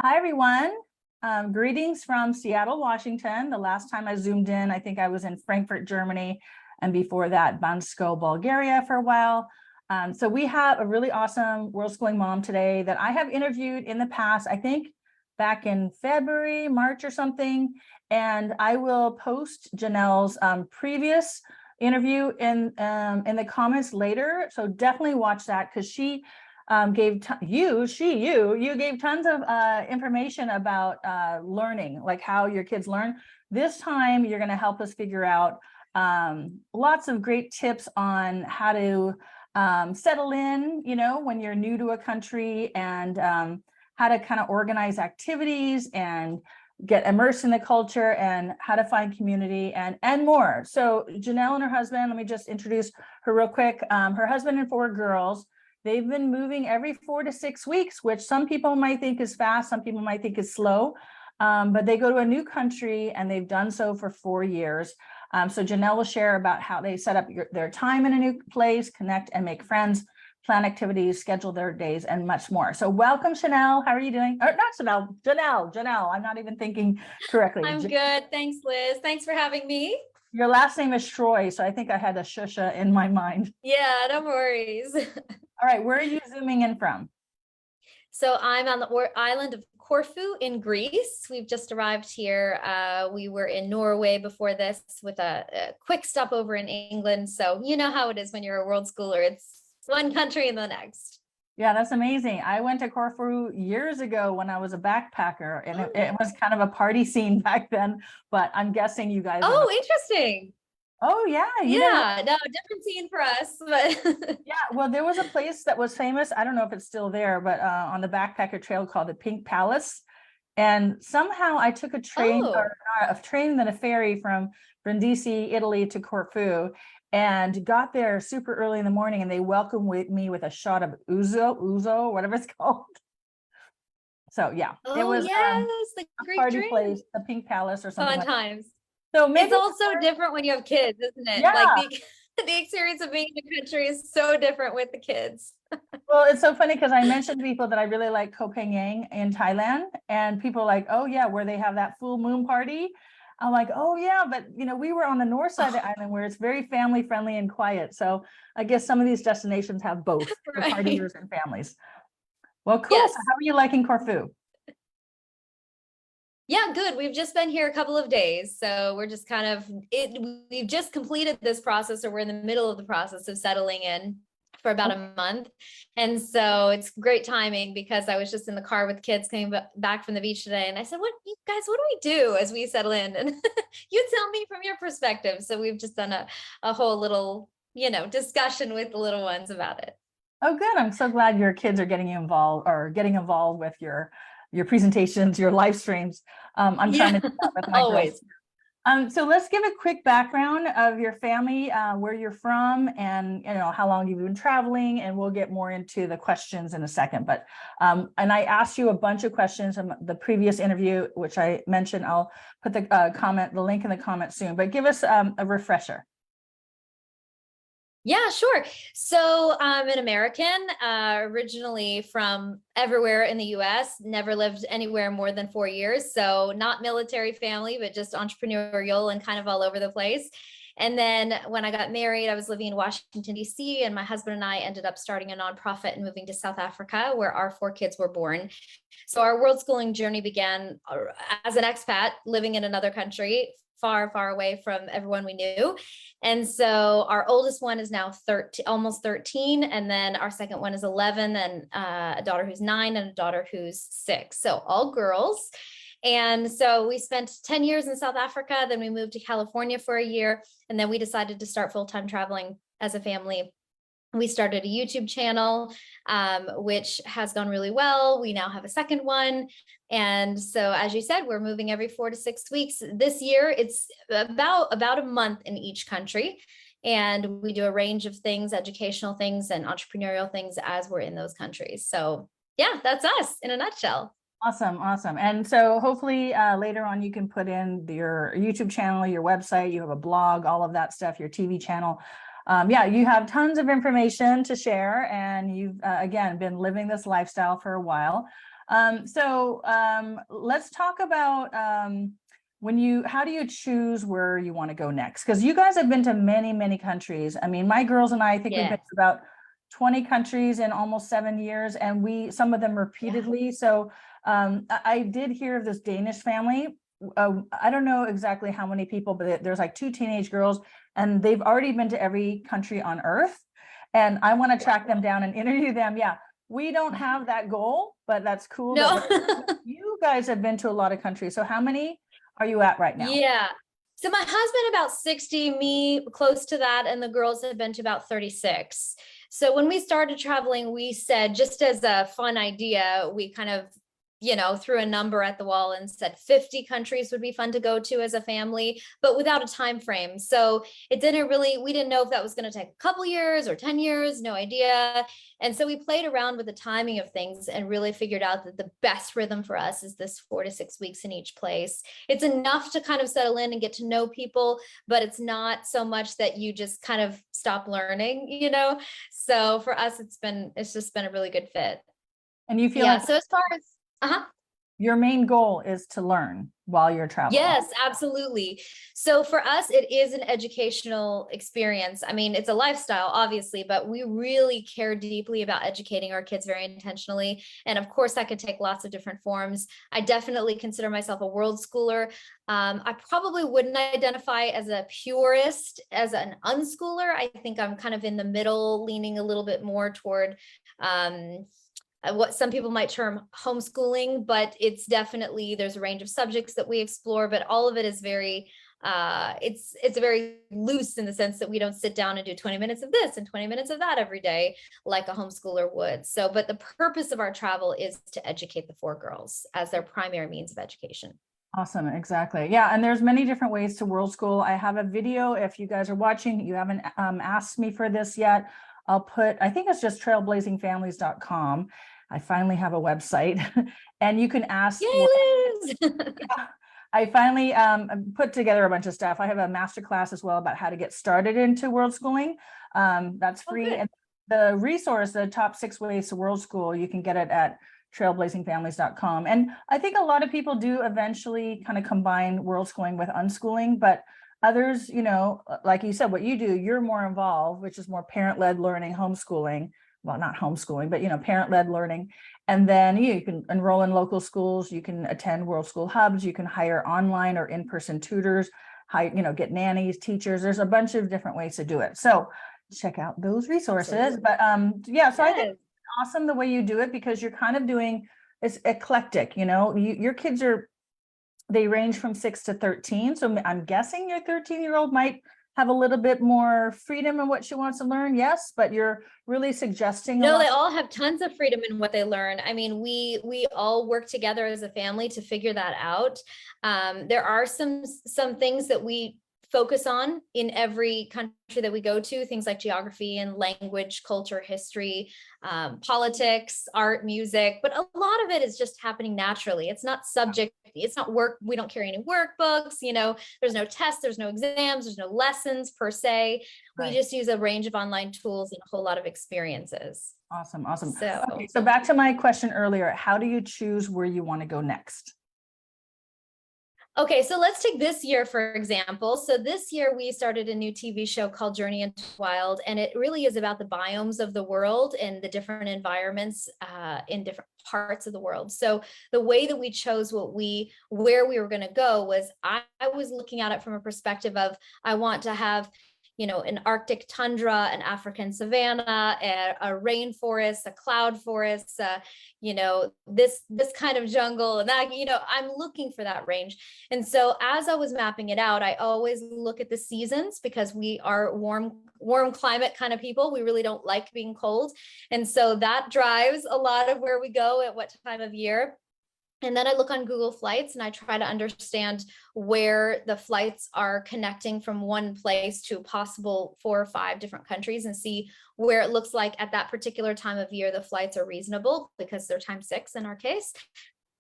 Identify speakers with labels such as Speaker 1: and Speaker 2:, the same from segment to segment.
Speaker 1: Hi, everyone. Greetings from Seattle, Washington. The last time I zoomed in, I think I was in Frankfurt, Germany, and before that, Bansko, Bulgaria for a while. So we have a really awesome world schooling mom today that I have interviewed in the past, I think back in February, March or something. And I will post Janelle's previous interview in the comments later. So definitely watch that because she gave you gave tons of information about learning, like how your kids learn. This time you're going to help us figure out lots of great tips on how to settle in, when you're new to a country, and how to kind of organize activities and get immersed in the culture and how to find community and more. So Janelle and her husband, let me just introduce her real quick. Her husband and 4 girls. They've been moving every 4 to 6 weeks, which some people might think is fast, some people might think is slow, but they go to a new country and they've done so for 4 years. So Janelle will share about how they set up their time in a new place, connect and make friends, plan activities, schedule their days, and much more. So welcome, Janelle. How are you doing? Or not Janelle, Janelle. I'm not even thinking correctly.
Speaker 2: I'm good. Thanks, Liz. Thanks for having me.
Speaker 1: Your last name is Schroy, so I think I had a shusha in my mind.
Speaker 2: Yeah, no worries.
Speaker 1: All right, where are you zooming in from?
Speaker 2: So I'm on the island of Corfu in Greece. We've just arrived here. We were in Norway before this with a quick stopover in England. So you know how it is when you're a world schooler. It's one country and the next.
Speaker 1: Yeah, that's amazing. I went to Corfu years ago when I was a backpacker, and it was kind of a party scene back then, but I'm guessing you guys.
Speaker 2: Oh, interesting.
Speaker 1: Oh, yeah.
Speaker 2: Yeah, no, different scene for us. But
Speaker 1: yeah, well, there was a place that was famous. I don't know if it's still there, but on the backpacker trail called the Pink Palace. And somehow I took a train or a train and then a ferry from Brindisi, Italy to Corfu, and got there super early in the morning, and they welcomed me with a shot of ouzo, whatever it's called. So yeah, it was
Speaker 2: the
Speaker 1: a
Speaker 2: Greek
Speaker 1: party
Speaker 2: drink.
Speaker 1: place, the Pink Palace or something.
Speaker 2: Fun times.
Speaker 1: So maybe
Speaker 2: it's also different when you have kids, isn't it?
Speaker 1: Yeah.
Speaker 2: Like the experience of being in the country is so different with the kids.
Speaker 1: Well, it's so funny because I mentioned to people that I really like Koh Phangan in Thailand, and people are like, oh yeah, where they have that full moon party. I'm like, oh yeah, but we were on the north side of the island where it's very family friendly and quiet. So I guess some of these destinations have both for partiers and families. Well, cool. Yes. So how are you liking Corfu?
Speaker 2: Yeah, good. We've just been here a couple of days. So we're just we've just completed this process, or we're in the middle of the process of settling in for about a month. And so it's great timing because I was just in the car with kids coming back from the beach today. And I said, what do we do as we settle in? And you tell me from your perspective. So we've just done a whole little, discussion with the little ones about it.
Speaker 1: Oh, good. I'm so glad your kids are getting involved with your presentations, your live streams. I'm trying to do that with my girls. So let's give a quick background of your family, where you're from, and how long you've been traveling, and we'll get more into the questions in a second. But and I asked you a bunch of questions from the previous interview, which I mentioned. I'll put the link in the comment soon. But give us a refresher.
Speaker 2: Yeah, sure. So I'm an American, originally from everywhere in the US, never lived anywhere more than 4 years. So not military family, but just entrepreneurial and kind of all over the place. And then when I got married, I was living in Washington, D.C., and my husband and I ended up starting a nonprofit and moving to South Africa, where our 4 kids were born. So our world schooling journey began as an expat living in another country, far, far away from everyone we knew. And so our oldest one is now 13, almost 13. And then our second one is 11, and a daughter who's 9 and a daughter who's 6. So all girls. And so we spent 10 years in South Africa. Then we moved to California for a year. And then we decided to start full-time traveling as a family. We started a YouTube channel, which has gone really well. We now have a second one. And so, as you said, we're moving every 4 to 6 weeks. This year, it's about a month in each country. And we do a range of things, educational things and entrepreneurial things as we're in those countries. So yeah, that's us in a nutshell.
Speaker 1: Awesome. And so hopefully later on you can put in your YouTube channel, your website, you have a blog, all of that stuff, your TV channel. Yeah, you have tons of information to share, and you've again been living this lifestyle for a while. Let's talk about how do you choose where you want to go next? Because you guys have been to many, many countries. I mean, my girls and I think we've been to about 20 countries in almost 7 years, and some of them repeatedly. So I did hear of this Danish family. I don't know exactly how many people, but there's like 2 teenage girls, and they've already been to every country on earth. And I want to track them down and interview them. Yeah, we don't have that goal, but that's cool.
Speaker 2: No.
Speaker 1: You guys have been to a lot of countries. So how many are you at right now?
Speaker 2: Yeah. So my husband about 60, me close to that, and the girls have been to about 36. So when we started traveling, we said, just as a fun idea, we kind of, threw a number at the wall and said 50 countries would be fun to go to as a family, but without a time frame. So we didn't know if that was going to take a couple years or 10 years, no idea. And so we played around with the timing of things and really figured out that the best rhythm for us is this 4 to 6 weeks in each place. It's enough to kind of settle in and get to know people, but it's not so much that you just kind of stop learning, So for us, it's just been a really good fit.
Speaker 1: And you feel
Speaker 2: so as far as
Speaker 1: your main goal is to learn while you're traveling.
Speaker 2: Yes, absolutely. So for us, it is an educational experience. I mean, it's a lifestyle, obviously, but we really care deeply about educating our kids very intentionally. And of course, that could take lots of different forms. I definitely consider myself a world schooler. I probably wouldn't identify as a purist, as an unschooler. I think I'm kind of in the middle, leaning a little bit more toward what some people might term homeschooling, but it's definitely, there's a range of subjects that we explore, but all of it is very, it's very loose in the sense that we don't sit down and do 20 minutes of this and 20 minutes of that every day like a homeschooler would. So, but the purpose of our travel is to educate the 4 girls as their primary means of education.
Speaker 1: Awesome. Exactly. Yeah. And there's many different ways to world school. I have a video. If you guys are watching, you haven't asked me for this yet. I think it's just trailblazingfamilies.com. I finally have a website and you can ask.
Speaker 2: Yay, Liz!
Speaker 1: Yeah, I finally put together a bunch of stuff. I have a masterclass as well about how to get started into world schooling. That's free. And the resource, the top 6 ways to world school, you can get it at trailblazingfamilies.com. And I think a lot of people do eventually kind of combine world schooling with unschooling, but others, like you said, what you do, you're more involved, which is more parent-led learning, homeschooling. Well, not homeschooling, but, parent-led learning. And then you can enroll in local schools, you can attend world school hubs, you can hire online or in-person tutors, get nannies, teachers. There's a bunch of different ways to do it. So check out those resources. But so I think it's awesome the way you do it, because you're kind of doing, it's eclectic, your kids they range from 6 to 13. So I'm guessing your 13-year-old might have a little bit more freedom in what she wants to learn. Yes, but you're really suggesting.
Speaker 2: No, they all have tons of freedom in what they learn. I mean, we all work together as a family to figure that out. There are some things that we focus on in every country that we go to, things like geography and language, culture, history, politics, art, music, but a lot of it is just happening naturally. It's not subject, it's not work. We don't carry any workbooks, there's no tests, there's no exams, there's no lessons per se. We just use a range of online tools and a whole lot of experiences.
Speaker 1: Awesome. So back to my question earlier, how do you choose where you want to go next?
Speaker 2: Okay, so let's take this year, for example. So this year we started a new TV show called Journey into Wild, and it really is about the biomes of the world and the different environments in different parts of the world. So the way that we chose where we were going to go was I was looking at it from a perspective of, I want to have an Arctic tundra, an African savanna, a rainforest, a cloud forest, this kind of jungle, and that, I'm looking for that range. And so as I was mapping it out, I always look at the seasons, because we are warm climate kind of people. We really don't like being cold. And so that drives a lot of where we go at what time of year. And then I look on Google Flights and I try to understand where the flights are connecting from one place to possible 4 or 5 different countries, and see where it looks like at that particular time of year the flights are reasonable, because they're times 6 in our case.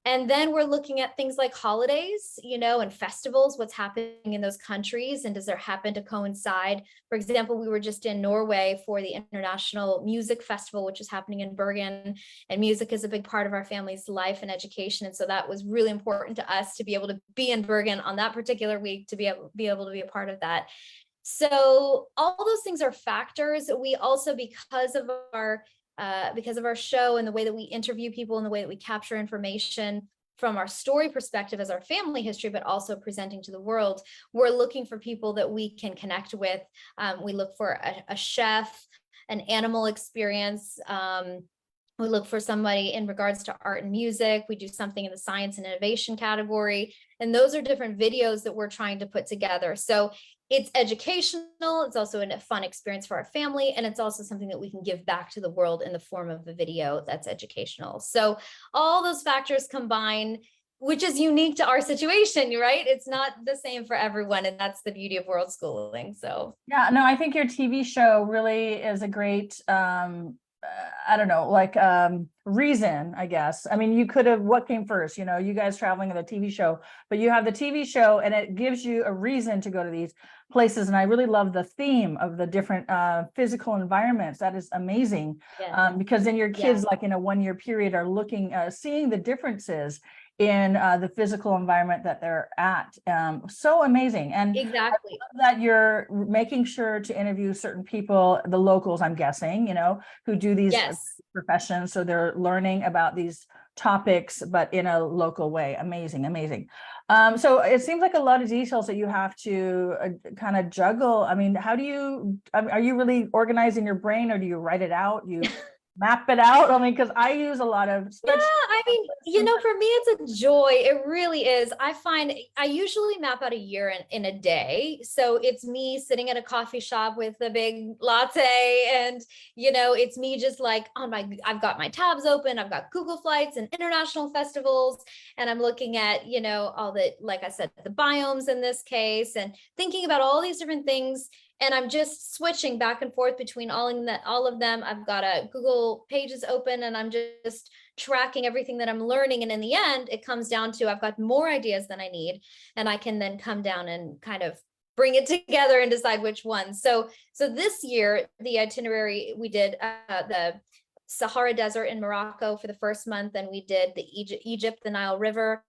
Speaker 2: And then we're looking at things like holidays, you know, and festivals, what's happening in those countries, and does there happen to coincide? For example, we were just in Norway for the International Music Festival, which is happening in Bergen, and music is a big part of our family's life and education. And so that was really important to us to be able to be in Bergen on that particular week, to be able to be a part of that. So all those things are factors. We also, because of our show and the way that we interview people and the way that we capture information from our story perspective as our family history, but also presenting to the world, we're looking for people that we can connect with. We look for a chef, an animal experience. We look for somebody in regards to art and music. We do something in the science and innovation category. And those are different videos that we're trying to put together. So it's educational. It's also a fun experience for our family. And it's also something that we can give back to the world in the form of a video that's educational. So all those factors combine, which is unique to our situation, right? It's not the same for everyone. And that's the beauty of world schooling. So
Speaker 1: Yeah, no, I think your TV show really is a great, I don't know, like reason, I guess. I mean, you could have, what came first, you know, you guys traveling in the TV show, but you have the TV show and it gives you a reason to go to these places. And I really love the theme of the different physical environments. That is amazing.
Speaker 2: yeah.
Speaker 1: Because then your kids, like in a 1-year period, are looking, seeing the differences in the physical environment that they're at. So amazing. And
Speaker 2: Exactly.
Speaker 1: that you're making sure to interview certain people, the locals, I'm guessing, you know, who do these
Speaker 2: Yes.
Speaker 1: professions. So they're learning about these topics, but in a local way. Amazing, amazing. So it seems like a lot of details that you have to kind of juggle. I mean, how do you, are you really organizing your brain, or do you write it out? You map it out? I mean, because I use a lot of
Speaker 2: Yeah, I mean, you know, for me, it's a joy. It really is. I find I usually map out a year in a day. So it's me sitting at a coffee shop with a big latte, and, you know, it's me just like I've got my tabs open. I've got Google Flights and international festivals, and I'm looking at, you know, all the, like I said, the biomes in this case, and thinking about all these different things. And I'm just switching back and forth between all of them. I've got a Google Pages open, and I'm just tracking everything that I'm learning. And in the end, it comes down to I've got more ideas than I need, and I can then come down and kind of bring it together and decide which one. So this year, the itinerary, we did the Sahara Desert in Morocco for the first month, and we did the Egypt, the Nile River.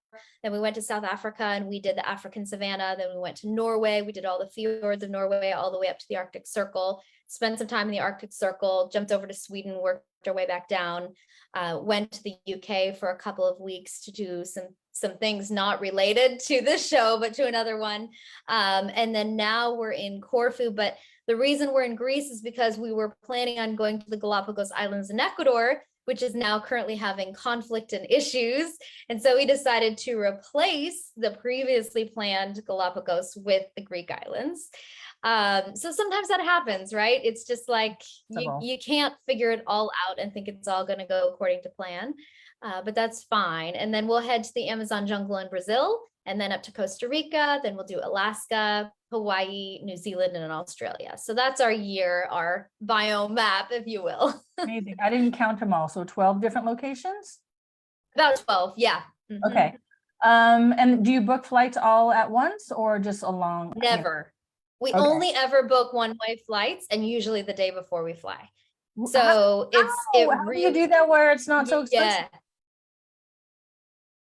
Speaker 2: Then we went to South Africa and we did the African savanna. Then we went to Norway. We did all the fjords of Norway all the way up to the Arctic Circle, spent some time in the Arctic Circle, jumped over to Sweden, worked our way back down, went to the UK for a couple of weeks to do some things not related to this show, but to another one. And then now we're in Corfu. But the reason we're in Greece is because we were planning on going to the Galapagos Islands in Ecuador, which is now currently having conflict and issues. And so we decided to replace the previously planned Galapagos with the Greek islands. So sometimes that happens, right? It's just like you can't figure it all out and think it's all going to go according to plan. But that's fine. And then we'll head to the Amazon jungle in Brazil, and then up to Costa Rica. Then we'll do Alaska, Hawaii, New Zealand, and Australia. So that's our year, our biome map, if you will.
Speaker 1: Amazing. I didn't count them all. So 12 different locations?
Speaker 2: About 12, yeah. Mm-hmm.
Speaker 1: Okay. And do you book flights all at once, or just along?
Speaker 2: Never. We only ever book one-way flights, and usually the day before we fly. So
Speaker 1: how do you do that where it's not so expensive?
Speaker 2: Yeah.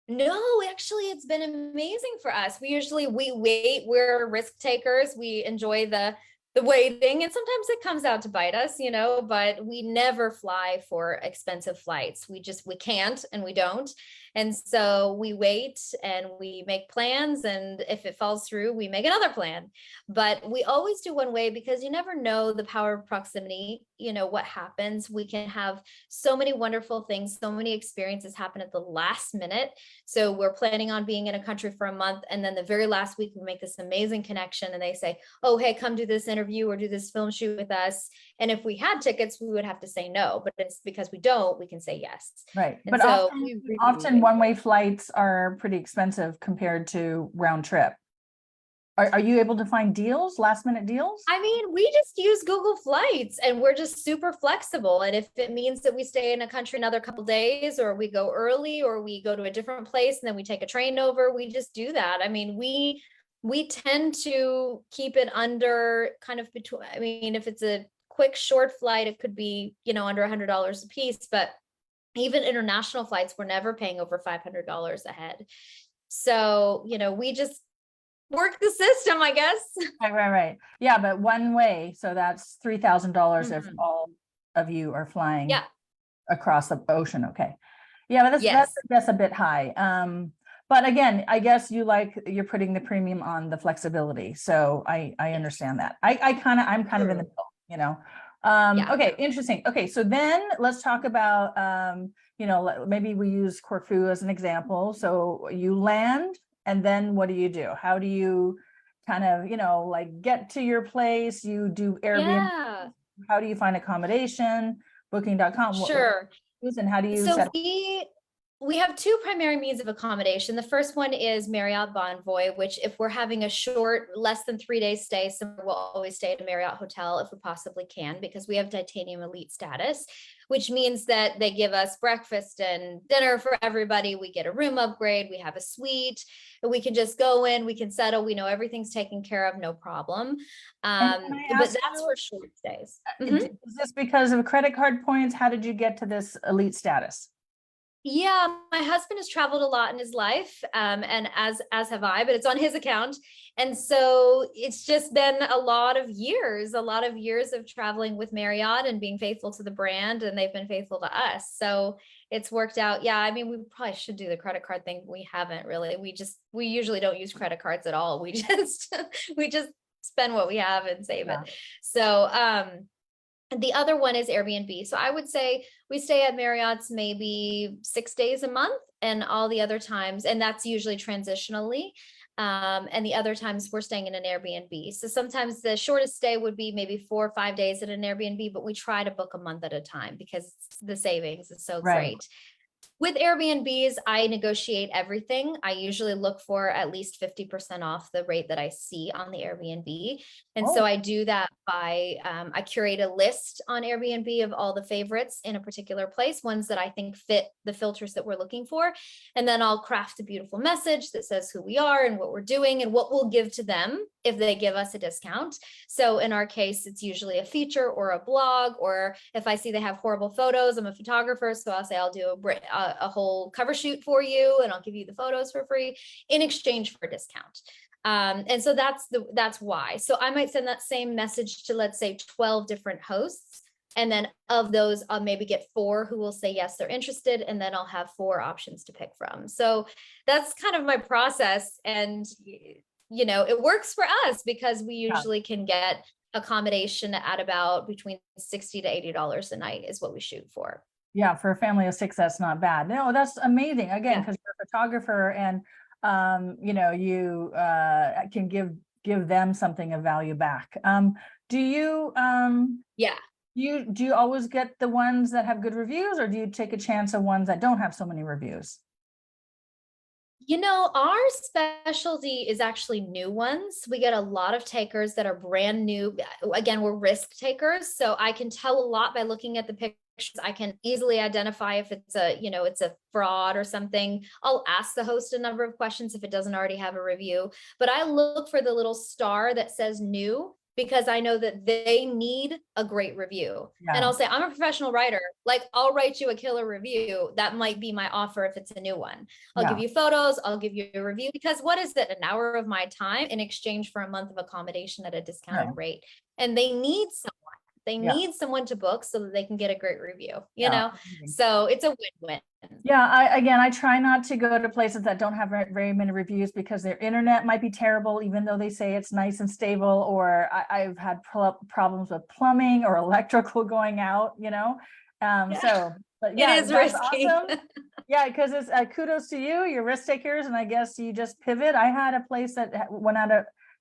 Speaker 2: No, actually, it's been amazing for us. We wait, we're risk takers. We enjoy the waiting, and sometimes it comes out to bite us, you know, but we never fly for expensive flights. We can't, and we don't. And so we wait and we make plans, and if it falls through, we make another plan. But we always do one way, because you never know the power of proximity, you know, what happens. We can have so many wonderful things, so many experiences happen at the last minute. So we're planning on being in a country for a month, and then the very last week we make this amazing connection, and they say, oh, hey, come do this interview or do this film shoot with us. And if we had tickets, we would have to say no, but it's because we don't, we can say yes.
Speaker 1: Right.
Speaker 2: And
Speaker 1: but
Speaker 2: so
Speaker 1: often one-way flights are pretty expensive compared to round trip. Are you able to find deals, last minute deals?
Speaker 2: I mean, we just use Google Flights and we're just super flexible. And if it means that we stay in a country another couple days, or we go early, or we go to a different place and then we take a train over, we just do that. I mean, we tend to keep it under kind of between, I mean, if it's a quick short flight, it could be, you know, under $100 a piece, but even international flights, we're never paying over $500 ahead. So, you know, we just work the system, I guess.
Speaker 1: Right. Yeah, but one way, so that's $3,000 if
Speaker 2: Mhm.
Speaker 1: all of you are flying
Speaker 2: Yeah.
Speaker 1: across the ocean. Okay. Yeah, but that's
Speaker 2: Yes.
Speaker 1: that's a bit high. But again, I guess you're putting the premium on the flexibility. So I understand that. I'm kind of in the
Speaker 2: True.
Speaker 1: middle, you know.
Speaker 2: Yeah.
Speaker 1: Okay, interesting. Okay, so then let's talk about you know, maybe we use Corfu as an example. So you land, and then what do? How do you kind of, you know, like get to your place? You do Airbnb.
Speaker 2: Yeah.
Speaker 1: How do you find accommodation? Booking.com.
Speaker 2: Sure.
Speaker 1: And how do you
Speaker 2: So
Speaker 1: set?
Speaker 2: we have two primary means of accommodation. The first one is Marriott Bonvoy, which if we're having a short, less than 3 day stay, somewhere, we'll always stay at a Marriott hotel if we possibly can, because we have titanium elite status, which means that they give us breakfast and dinner for everybody. We get a room upgrade, we have a suite, and we can just go in, we can settle, we know everything's taken care of, no problem.
Speaker 1: And can I
Speaker 2: But
Speaker 1: ask
Speaker 2: that's
Speaker 1: you,
Speaker 2: for short stays. Mhm.
Speaker 1: is this because of credit card points? How did you get to this elite status?
Speaker 2: Yeah, my husband has traveled a lot in his life, and as have I, but it's on his account. And so it's just been a lot of years of traveling with Marriott and being faithful to the brand, and they've been faithful to us. So it's worked out. Yeah, I mean, we probably should do the credit card thing. We haven't really. We usually don't use credit cards at all. We just we just spend what we have and save
Speaker 1: Yeah.
Speaker 2: it. So the other one is Airbnb. So I would say we stay at Marriott's maybe 6 days a month, and all the other times, and that's usually transitionally. And the other times we're staying in an Airbnb. So sometimes the shortest stay would be maybe 4 or 5 days at an Airbnb, but we try to book a month at a time because the savings is so
Speaker 1: Right.
Speaker 2: great. With Airbnbs, I negotiate everything. I usually look for at least 50% off the rate that I see on the Airbnb. And so
Speaker 1: Oh.
Speaker 2: I do that by, I curate a list on Airbnb of all the favorites in a particular place, ones that I think fit the filters that we're looking for. And then I'll craft a beautiful message that says who we are and what we're doing and what we'll give to them if they give us a discount. So in our case, it's usually a feature or a blog, or if I see they have horrible photos, I'm a photographer, so I'll say I'll do a whole cover shoot for you and I'll give you the photos for free in exchange for a discount. And so that's why. So I might send that same message to, let's say, 12 different hosts. And then of those, I'll maybe get 4 who will say, yes, they're interested. And then I'll have 4 options to pick from. So that's kind of my process. And, you know, it works for us because we usually can get accommodation at about between $60 to $80 a night is what we shoot for.
Speaker 1: Yeah, for a family of 6, that's not bad. No, that's amazing. Again, because you're a photographer and you know, you can give them something of value back. Do you
Speaker 2: Yeah.
Speaker 1: do you always get the ones that have good reviews, or do you take a chance of ones that don't have so many reviews?
Speaker 2: You know, our specialty is actually new ones. We get a lot of takers that are brand new. Again, we're risk takers. So I can tell a lot by looking at the pictures. I can easily identify if it's it's a fraud or something. I'll ask the host a number of questions if it doesn't already have a review, but I look for the little star that says new, because I know that they need a great review. And I'll say, I'm a professional writer. Like, I'll write you a killer review. That might be my offer if it's a new one. I'll give you photos, I'll give you a review, because what is it? An hour of my time in exchange for a month of accommodation at a discounted rate. And they need someone. They need someone to book so that they can get a great review, you know? So it's a win-win.
Speaker 1: Yeah, I try not to go to places that don't have very many reviews, because their internet might be terrible, even though they say it's nice and stable, or I've had problems with plumbing or electrical going out, you know? So, but yeah,
Speaker 2: it is risky.
Speaker 1: Awesome. Yeah, because it's kudos to you, you're risk takers, and I guess you just pivot. I had a place that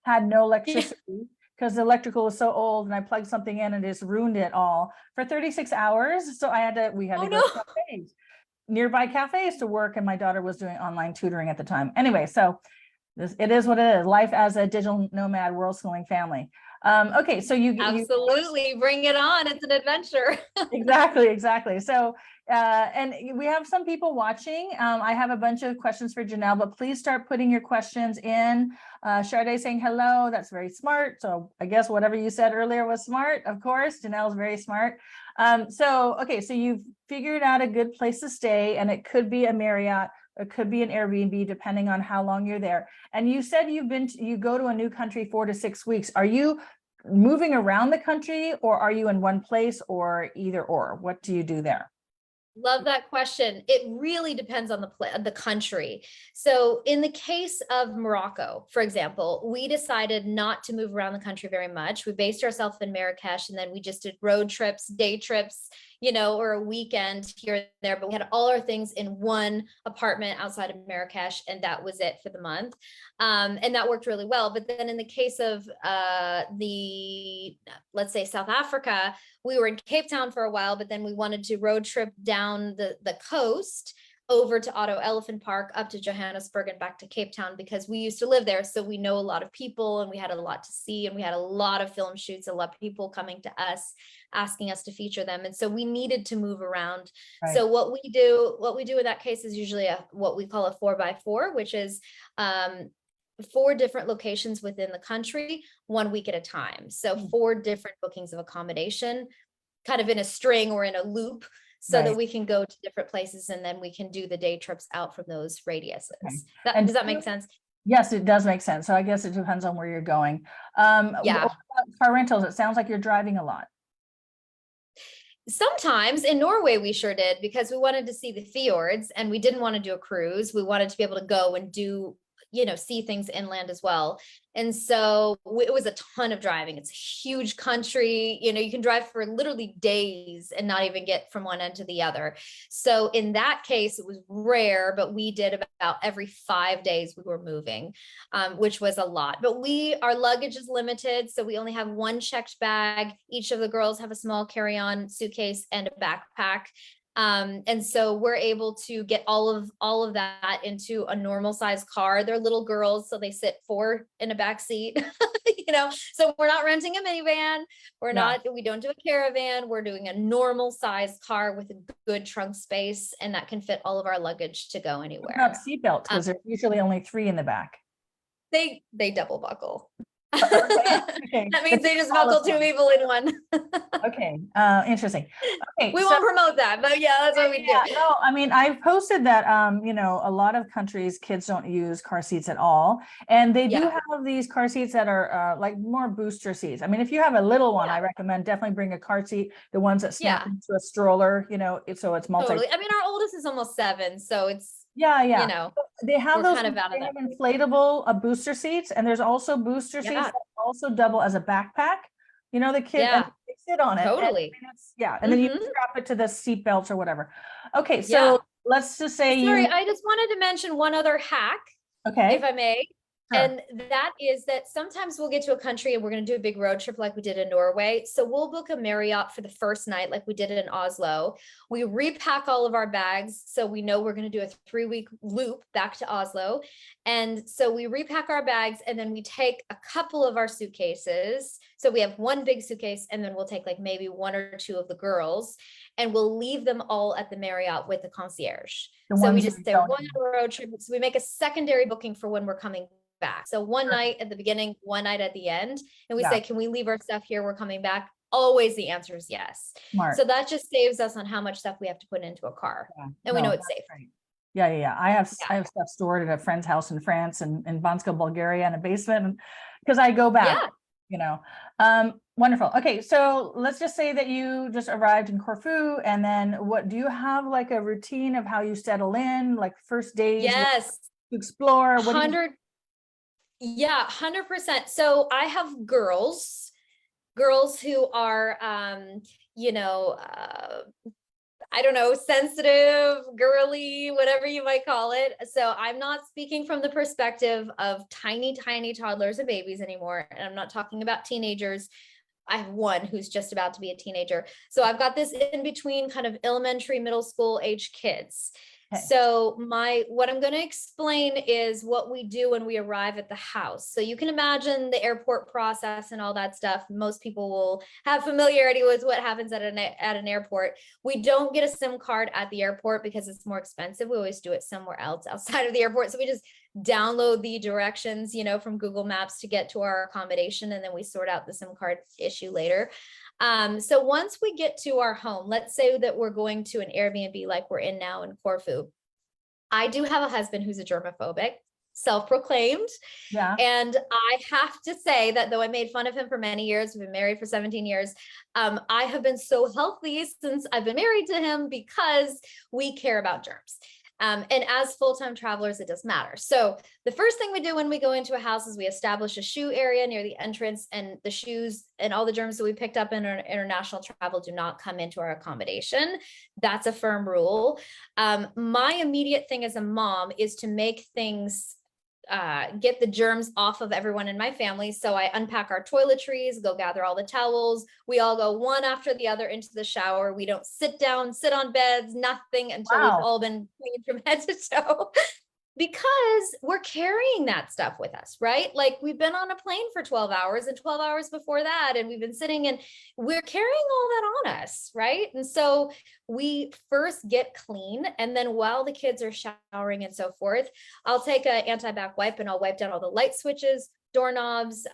Speaker 1: had no electricity, because the electrical was so old, and I plugged something in and it just ruined it all for 36 hours. So we had to go to nearby cafes to work, and my daughter was doing online tutoring at the time. Anyway, so It is what it is. Life as a digital nomad world schooling family. Okay, so you
Speaker 2: Absolutely, bring it on. It's an adventure.
Speaker 1: exactly. So, and we have some people watching. I have a bunch of questions for Janelle, but please start putting your questions in. Sade saying hello. That's very smart. So I guess whatever you said earlier was smart. Of course, Janelle's very smart. Okay, so you've figured out a good place to stay, and it could be a Marriott. It could be an Airbnb, depending on how long you're there. And you said you go to a new country 4 to 6 weeks. Are you moving around the country, or are you in one place, or either or? What do you do there?
Speaker 2: Love that question. It really depends on the country. So in the case of Morocco, for example, we decided not to move around the country very much. We based ourselves in Marrakesh, and then we just did road trips, day trips, or a weekend here and there, but we had all our things in one apartment outside of Marrakesh, and that was it for the month. And that worked really well. But then in the case of let's say South Africa, we were in Cape Town for a while, but then we wanted to road trip down the coast over to Otto Elephant Park, up to Johannesburg and back to Cape Town, because we used to live there. So we know a lot of people, and we had a lot to see, and we had a lot of film shoots, a lot of people coming to us, asking us to feature them. And so we needed to move around. Right. So what we do in that case is usually what we call a 4x4, which is 4 different locations within the country, 1 week at a time. So 4 different bookings of accommodation, kind of in a string or in a loop, so that we can go to different places, and then we can do the day trips out from those radiuses. Okay. Does that make sense?
Speaker 1: Yes, it does make sense. So I guess it depends on where you're going.
Speaker 2: Yeah.
Speaker 1: Car rentals, it sounds like you're driving a lot.
Speaker 2: Sometimes. In Norway, we sure did, because we wanted to see the fjords, and we didn't want to do a cruise. We wanted to be able to go and do, see things inland as well. And so it was a ton of driving. It's a huge country. You can drive for literally days and not even get from one end to the other. So in that case, it was rare, but we did about every 5 days we were moving, which was a lot. But our luggage is limited. So we only have 1 checked bag. Each of the girls have a small carry-on suitcase and a backpack. And so we're able to get all of that into a normal size car. They're little girls, so they sit 4 in a back seat, so we're not renting a minivan. We don't do a caravan. We're doing a normal size car with a good trunk space, and that can fit all of our luggage to go anywhere.
Speaker 1: What about seatbelts? Because there's usually only 3 in the back.
Speaker 2: They double buckle.
Speaker 1: Okay.
Speaker 2: That means they just buckle 2 people in one.
Speaker 1: Okay, interesting. Okay,
Speaker 2: we won't promote that, but yeah, that's what we do.
Speaker 1: No, I mean, I've posted that a lot of countries, kids don't use car seats at all, and they do have these car seats that are like more booster seats. I mean, if you have a little one, I recommend definitely bring a car seat, the ones that snap into a stroller, so it's multi.
Speaker 2: Totally. I mean, our oldest is almost 7, so it's
Speaker 1: they have those kind of inflatable booster seats, and there's also booster seats that also double as a backpack. The kid, and they sit on it.
Speaker 2: Totally.
Speaker 1: And then you strap it to the seat belts or whatever. Okay, so let's just say
Speaker 2: I just wanted to mention one other hack, if I may. Sure. And that is that sometimes we'll get to a country and we're going to do a big road trip like we did in Norway. So we'll book a Marriott for the first night like we did in Oslo. We repack all of our bags, so we know we're going to do a 3-week loop back to Oslo. And so we repack our bags, and then we take a couple of our suitcases. So we have 1 big suitcase, and then we'll take like maybe 1 or 2 of the girls, and we'll leave them all at the Marriott with the concierge. So we just say we're going on a road trip. So we make a secondary booking for when we're coming back. So 1 night at the beginning, 1 night at the end, and we say, can we leave our stuff here? We're coming back. Always the answer is yes. Smart. So that just saves us on how much stuff we have to put into a car, and we know it's safe.
Speaker 1: Right. Yeah. I have stuff stored at a friend's house in France and in Bansko, Bulgaria, in a basement, because I go back. Wonderful. Okay, so let's just say that you just arrived in Corfu, and then what do you have, like a routine of how you settle in, like first days?
Speaker 2: Yes.
Speaker 1: To explore.
Speaker 2: 100%. So I have girls who are, I don't know, sensitive, girly, whatever you might call it. So I'm not speaking from the perspective of tiny, tiny toddlers and babies anymore. And I'm not talking about teenagers. I have 1 who's just about to be a teenager. So I've got this in between kind of elementary, middle school age kids.
Speaker 1: Okay.
Speaker 2: So what I'm going to explain is what we do when we arrive at the house. So you can imagine the airport process and all that stuff. Most people will have familiarity with what happens at an airport. We don't get a SIM card at the airport because it's more expensive. We always do it somewhere else outside of the airport. So we just download the directions, from Google Maps to get to our accommodation, and then we sort out the SIM card issue later. So once we get to our home, let's say that we're going to an Airbnb like we're in now in Corfu. I do have a husband who's a germaphobic, self-proclaimed.
Speaker 1: Yeah.
Speaker 2: And I have to say that though I made fun of him for many years, we've been married for 17 years. I have been so healthy since I've been married to him because we care about germs. And as full-time travelers, it does matter. So the first thing we do when we go into a house is we establish a shoe area near the entrance, and the shoes and all the germs that we picked up in our international travel do not come into our accommodation. That's a firm rule. My immediate thing as a mom is to make things get the germs off of everyone in my family. So I unpack our toiletries, go gather all the towels. We all go one after the other into the shower. We don't sit on beds, nothing until we've all been cleaned from head to toe. Because we're carrying that stuff with us, right? Like we've been on a plane for 12 hours and 12 hours before that, and we've been sitting and we're carrying all that on us, right? And so we first get clean, and then while the kids are showering and so forth, I'll take an anti-bac wipe and I'll wipe down all the light switches, doorknobs,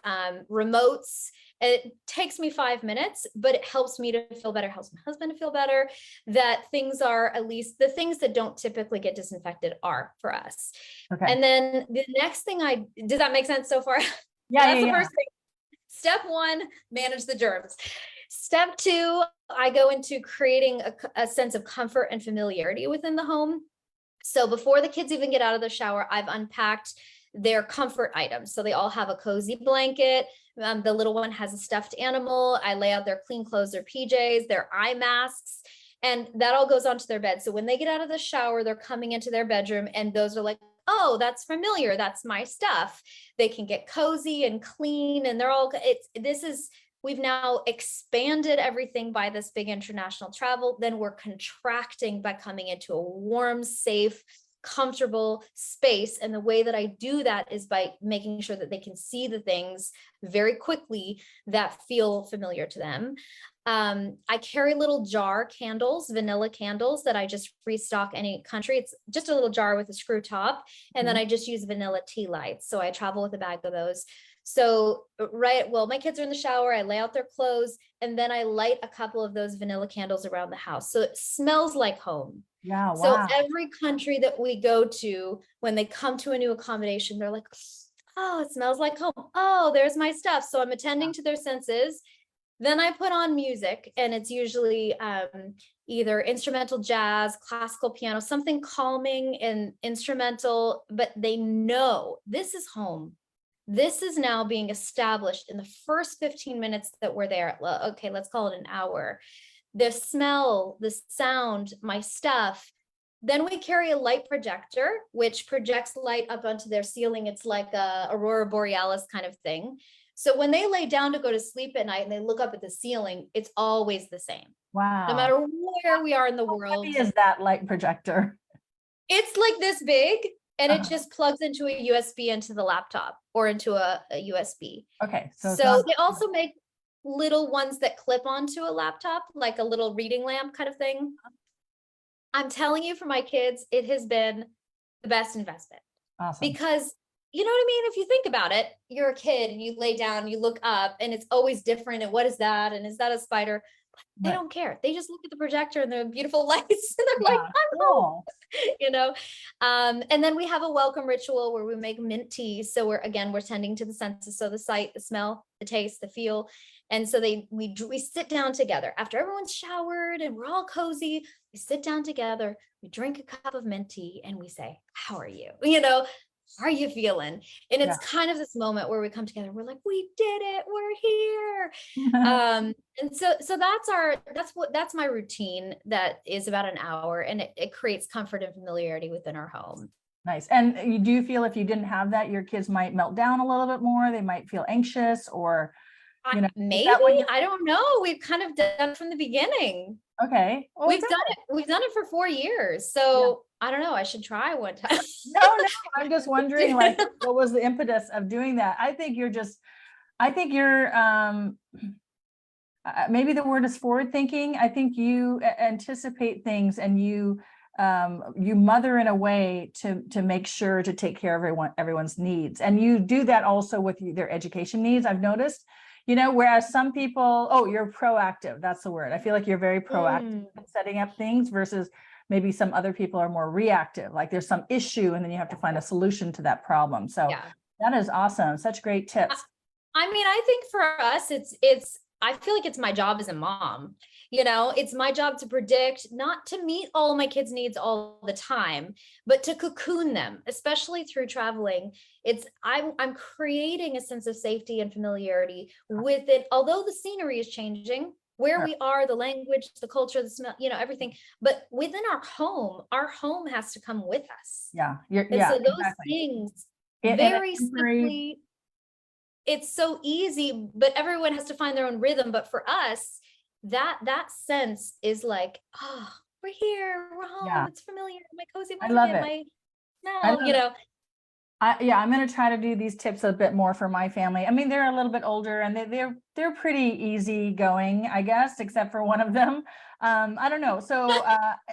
Speaker 2: remotes. It takes me 5 minutes, but it helps me to feel better, helps my husband to feel better, that things are, at least the things that don't typically get disinfected are for us.
Speaker 1: Okay.
Speaker 2: And then the next thing does that make sense so far?
Speaker 1: Yeah.
Speaker 2: That's the first thing. Step one, manage the germs. Step two, I go into creating a sense of comfort and familiarity within the home. So before the kids even get out of the shower, I've unpacked their comfort items. So they all have a cozy blanket. The little one has a stuffed animal. I lay out their clean clothes, their PJs, their eye masks, and that all goes onto their bed. So when they get out of the shower, they're coming into their bedroom, and those are like, oh, that's familiar. That's my stuff. They can get cozy and clean, and they're all, we've now expanded everything by this big international travel. Then we're contracting by coming into a warm, safe, comfortable space. And the way that I do that is by making sure that they can see the things very quickly that feel familiar to them. I carry little jar candles, vanilla candles that I just restock any country. It's just a little jar with a screw top. And then I just use vanilla tea lights. So I travel with a bag of those. So my kids are in the shower, I lay out their clothes, and then I light a couple of those vanilla candles around the house. So it smells like home.
Speaker 1: Yeah. Wow.
Speaker 2: So every country that we go to, when they come to a new accommodation, they're like, oh, it smells like home. Oh, there's my stuff. So I'm attending to their senses. Then I put on music, and it's usually either instrumental jazz, classical piano, something calming and instrumental, but they know this is home. This is now being established in the first 15 minutes that we're there. Well, okay, let's call it an hour. The smell, the sound, my stuff. Then we carry a light projector, which projects light up onto their ceiling. It's like a aurora borealis kind of thing. So when they lay down to go to sleep at night and they look up at the ceiling, it's always the same.
Speaker 1: Wow.
Speaker 2: No matter where we are in the world.
Speaker 1: How heavy is that light projector?
Speaker 2: It's like this big, and it just plugs into a USB into the laptop or into a USB.
Speaker 1: Okay. So
Speaker 2: they also make little ones that clip onto a laptop, like a little reading lamp kind of thing. I'm telling you, for my kids, it has been the best investment.
Speaker 1: Awesome.
Speaker 2: Because you know what I mean? If you think about it, you're a kid and you lay down, you look up, and it's always different. And what is that? And is that a spider? But they don't care. They just look at the projector and the beautiful lights, and they're like, I'm home. And then we have a welcome ritual where we make mint tea. So we're tending to the senses. So the sight, the smell, the taste, the feel. And so we sit down together after everyone's showered and we're all cozy. We sit down together, we drink a cup of mint tea, and we say, how are you? How are you feeling? And it's kind of this moment where we come together. We're like, we did it. We're here. And so that's my routine. That is about an hour, and it creates comfort and familiarity within our home.
Speaker 1: Nice. And do you feel if you didn't have that, your kids might melt down a little bit more? They might feel anxious, or
Speaker 2: maybe, I don't know. We've kind of done it from the beginning.
Speaker 1: Okay. Well,
Speaker 2: we've done it for 4 years. So I don't know. I should try one time.
Speaker 1: No, I'm just wondering, like, what was the impetus of doing that? I think you're maybe the word is forward thinking. I think you anticipate things, and you mother in a way to make sure to take care of everyone's needs. And you do that also with their education needs, I've noticed, whereas some people, oh, you're proactive. That's the word. I feel like you're very proactive in setting up things versus maybe some other people are more reactive. Like there's some issue and then you have to find a solution to that problem. So that is awesome. Such great tips.
Speaker 2: I mean, I think for us, I feel like it's my job as a mom. It's my job to predict, not to meet all my kids' needs all the time, but to cocoon them, especially through traveling. I'm creating a sense of safety and familiarity with it, although the scenery is changing, where we are, the language, the culture, the smell, everything. But within our home has to come with us.
Speaker 1: Yeah.
Speaker 2: So those things very simply, it's so easy, but everyone has to find their own rhythm. But for us, that sense is like, oh, we're here, we're home, it's familiar, my cozy blanket, my smell,
Speaker 1: I'm going to try to do these tips a bit more for my family. I mean, they're a little bit older and they're pretty easy going, I guess, except for one of them. I don't know. So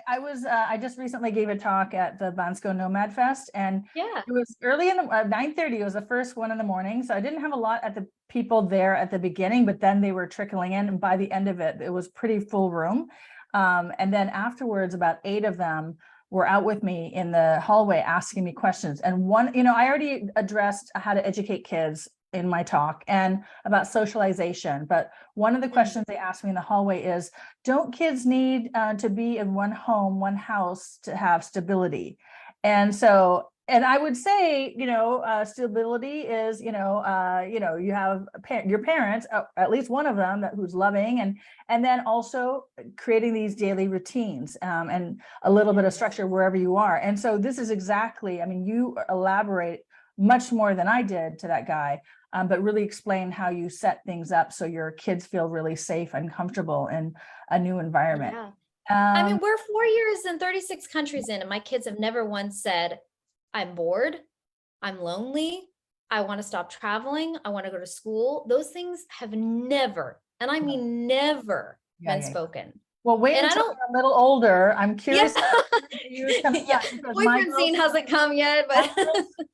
Speaker 1: I just recently gave a talk at the Bansko Nomad Fest, and it was early in the 9:30. It was the first one in the morning. So I didn't have a lot at the people there at the beginning, but then they were trickling in. And by the end of it, it was pretty full room. And then afterwards, about 8 of them were out with me in the hallway asking me questions. And one, I already addressed how to educate kids in my talk and about socialization. But one of the questions they asked me in the hallway is, don't kids need to be in one home, one house to have stability? And so, and I would say, stability is, you have your parents, at least one of them who's loving, and then also creating these daily routines and a little bit of structure wherever you are. And so this is exactly, I mean, you elaborate much more than I did to that guy, but really explain how you set things up so your kids feel really safe and comfortable in a new environment.
Speaker 2: Yeah. I mean, we're 4 years and 36 countries in, and my kids have never once said, I'm bored, I'm lonely, I want to stop traveling, I want to go to school. Those things have never, and I mean never, been spoken.
Speaker 1: Well, wait until you're a little older. I'm curious.
Speaker 2: Boyfriend scene hasn't come yet, but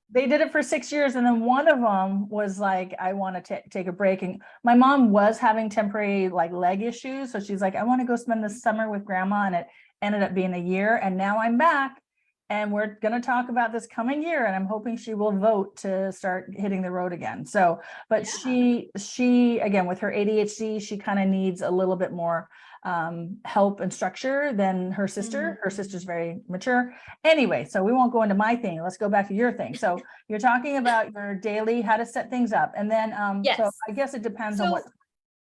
Speaker 1: they did it for 6 years, and then one of them was like, I want to take a break. And my mom was having temporary leg issues, so she's like, I want to go spend the summer with grandma, and it ended up being a year. And now I'm back, and we're going to talk about this coming year, and I'm hoping she will vote to start hitting the road again. So, but she again, with her ADHD, she kind of needs a little bit more help and structure than her sister. Her sister's very mature. Anyway, so we won't go into my thing. Let's go back to your thing. So you're talking about your daily, how to set things up. And then, so I guess it depends on what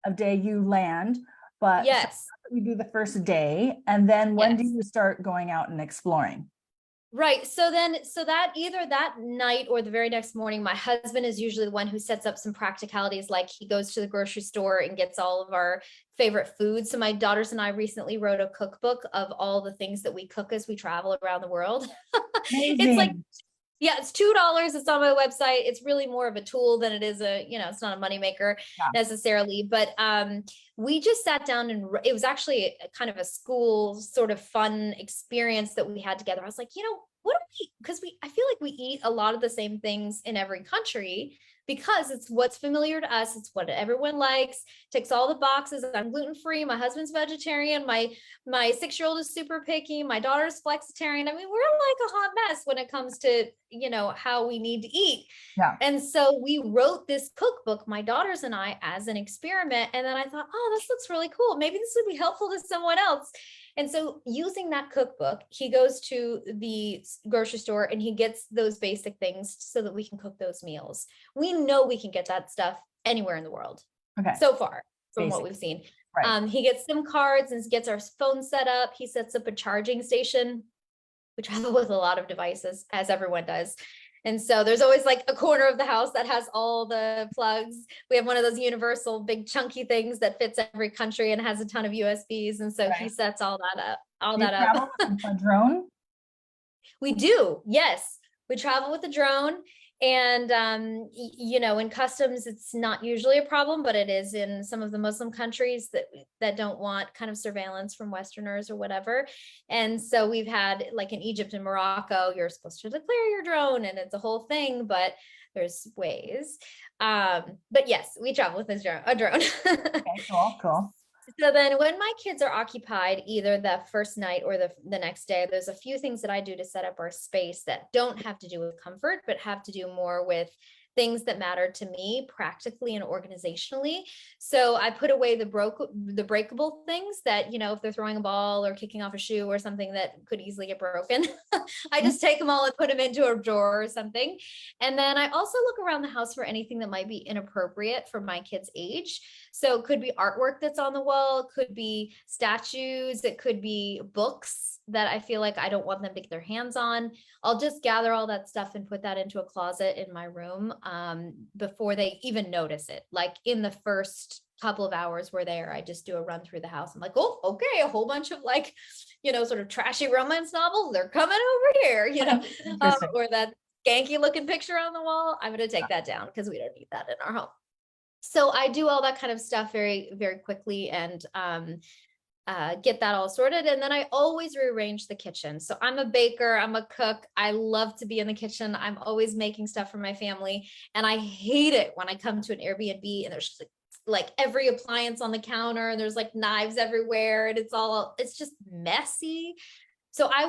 Speaker 1: of day you land, but so you do the first day, and then when do you start going out and exploring?
Speaker 2: Right. So that either that night or the very next morning, my husband is usually the one who sets up some practicalities. Like he goes to the grocery store and gets all of our favorite foods. So my daughters and I recently wrote a cookbook of all the things that we cook as we travel around the world. It's like, it's $2. It's on my website. It's really more of a tool than it is it's not a moneymaker necessarily, but we just sat down, and it was actually a school sort of fun experience that we had together. I was like, what do we, because I feel like we eat a lot of the same things in every country because it's what's familiar to us. It's what everyone likes, ticks all the boxes. I'm gluten-free. My husband's vegetarian. My 6-year-old is super picky. My daughter's flexitarian. I mean, we're like a hot mess when it comes to, how we need to eat. Yeah. And so we wrote this cookbook, my daughters and I, as an experiment. And then I thought, oh, this looks really cool. Maybe this would be helpful to someone else. And so using that cookbook, he goes to the grocery store and he gets those basic things so that we can cook those meals. We know we can get that stuff anywhere in the world. Okay. So far from what we've seen. Right. He gets SIM cards and gets our phone set up. He sets up a charging station. We travel with a lot of devices, as everyone does. And so there's always like a corner of the house that has all the plugs. We have one of those universal big chunky things that fits every country and has a ton of USBs. And so he sets all that up.
Speaker 1: A drone?
Speaker 2: We do. Yes. We travel with a drone. And, you know, in customs, it's not usually a problem, but it is in some of the Muslim countries that don't want kind of surveillance from Westerners or whatever. And so we've had, like in Egypt and Morocco, you're supposed to declare your drone and it's a whole thing, but there's ways. But yes, we travel with a drone.
Speaker 1: Okay, cool.
Speaker 2: So then when my kids are occupied, either the first night or the next day, there's a few things that I do to set up our space that don't have to do with comfort, but have to do more with things that matter to me practically and organizationally. So I put away the breakable things that, you know, if they're throwing a ball or kicking off a shoe or something that could easily get broken, I just take them all and put them into a drawer or something. And then I also look around the house for anything that might be inappropriate for my kids' age. So it could be artwork that's on the wall, it could be statues, it could be books that I feel like I don't want them to get their hands on. I'll just gather all that stuff and put that into a closet in my room before they even notice it. Like in the first couple of hours we're there, I just do a run through the house. I'm like, oh, okay, a whole bunch of like, you know, sort of trashy romance novels, they're coming over here, you know, or that skanky looking picture on the wall. I'm going to take that down because we don't need that in our home. So I do all that kind of stuff very, very quickly and get that all sorted. And then I always rearrange the kitchen. So I'm a baker, I'm a cook. I love to be in the kitchen. I'm always making stuff for my family. And I hate it when I come to an Airbnb and there's just like every appliance on the counter and there's like knives everywhere and it's just messy. So I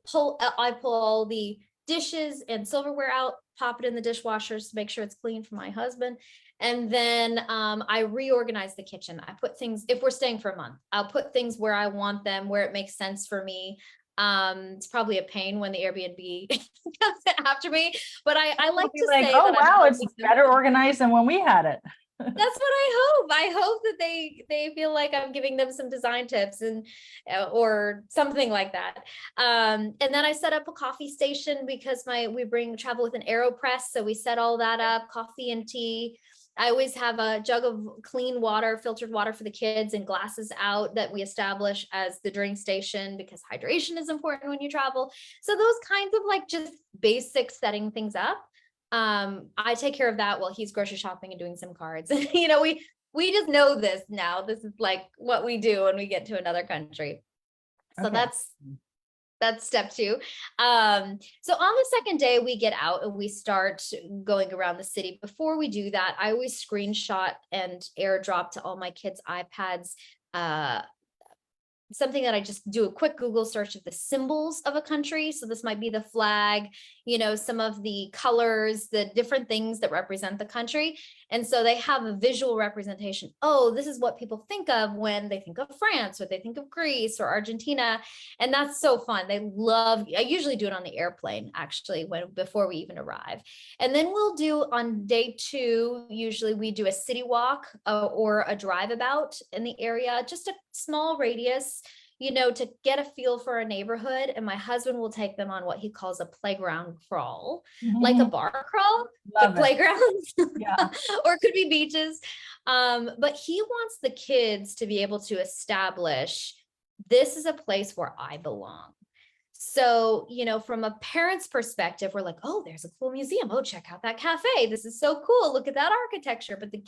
Speaker 2: pull all the dishes and silverware out, pop it in the dishwashers to make sure it's clean for my husband. And then I reorganize the kitchen. I put things, if we're staying for a month, I'll put things where I want them, where it makes sense for me. It's probably a pain when the Airbnb comes after me, but I like to say,
Speaker 1: oh, wow, it's better organized than when we had it.
Speaker 2: That's what I hope. I hope that they feel like I'm giving them some design tips and or something like that. And then I set up a coffee station because we travel with an AeroPress, so we set all that up, coffee and tea. I always have a jug of clean water, filtered water for the kids and glasses out that we establish as the drink station because hydration is important when you travel. So those kinds of like just basic setting things up. I take care of that while he's grocery shopping and doing some cards. You know, we just know this now. This is like what we do when we get to another country. So
Speaker 1: okay.
Speaker 2: That's step 2. So on the second day we get out and we start going around the city. Before we do that, I always screenshot and airdrop to all my kids' iPads, something that I just do a quick Google search of the symbols of a country. So this might be the flag, you know, some of the colors, the different things that represent the country. And so they have a visual representation. Oh, this is what people think of when they think of France or they think of Greece or Argentina. And that's so fun. I usually do it on the airplane, actually, before we even arrive. And then we'll do on day 2, usually we do a city walk or a drive about in the area, just a small radius, you know, to get a feel for a neighborhood. And my husband will take them on what he calls a playground crawl, like a bar crawl, but playgrounds,
Speaker 1: yeah.
Speaker 2: or it could be beaches. But he wants the kids to be able to establish, this is a place where I belong. So, you know, from a parent's perspective, we're like, oh, there's a cool museum. Oh, check out that cafe. This is so cool. Look at that architecture. But the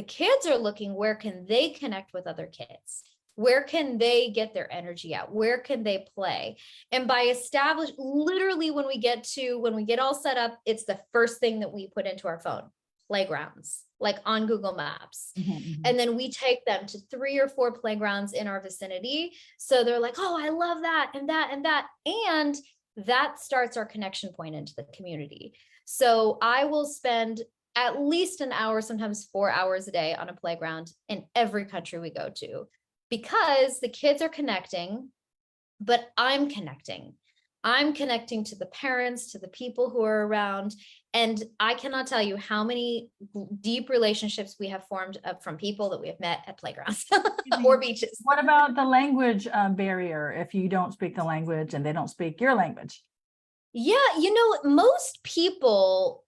Speaker 2: kids are looking, where can they connect with other kids? Where can they get their energy out? Where can they play? And by literally when we get all set up, it's the first thing that we put into our phone, playgrounds, like on Google Maps.
Speaker 1: Mm-hmm.
Speaker 2: And then we take them to 3 or 4 playgrounds in our vicinity. So they're like, oh, I love that and that and that. And that starts our connection point into the community. So I will spend at least an hour, sometimes 4 hours a day on a playground in every country we go to, because the kids are connecting, but I'm connecting. I'm connecting to the parents, to the people who are around. And I cannot tell you how many deep relationships we have formed from people that we have met at playgrounds or beaches.
Speaker 1: What about the language barrier if you don't speak the language and they don't speak your language?
Speaker 2: Yeah, you know, most people,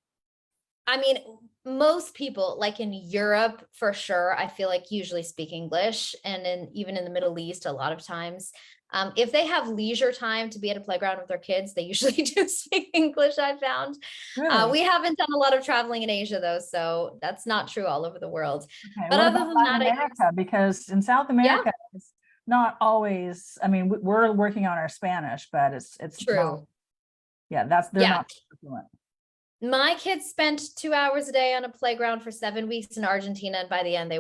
Speaker 2: like in Europe, for sure, I feel like usually speak English, and even in the Middle East, a lot of times. If they have leisure time to be at a playground with their kids, they usually do speak English, I found.
Speaker 1: Really?
Speaker 2: We haven't done a lot of traveling in Asia though, so that's not true all over the world.
Speaker 1: Okay.
Speaker 2: But
Speaker 1: What
Speaker 2: other
Speaker 1: about
Speaker 2: than
Speaker 1: Latin
Speaker 2: that,
Speaker 1: America? Because in South
Speaker 2: yeah,
Speaker 1: America, it's not always, I mean, we're working on our Spanish, but it's not,
Speaker 2: true.
Speaker 1: yeah, they're
Speaker 2: Yeah.
Speaker 1: not fluent.
Speaker 2: My kids spent 2 hours a day on a playground for 7 weeks in Argentina, and by the end, they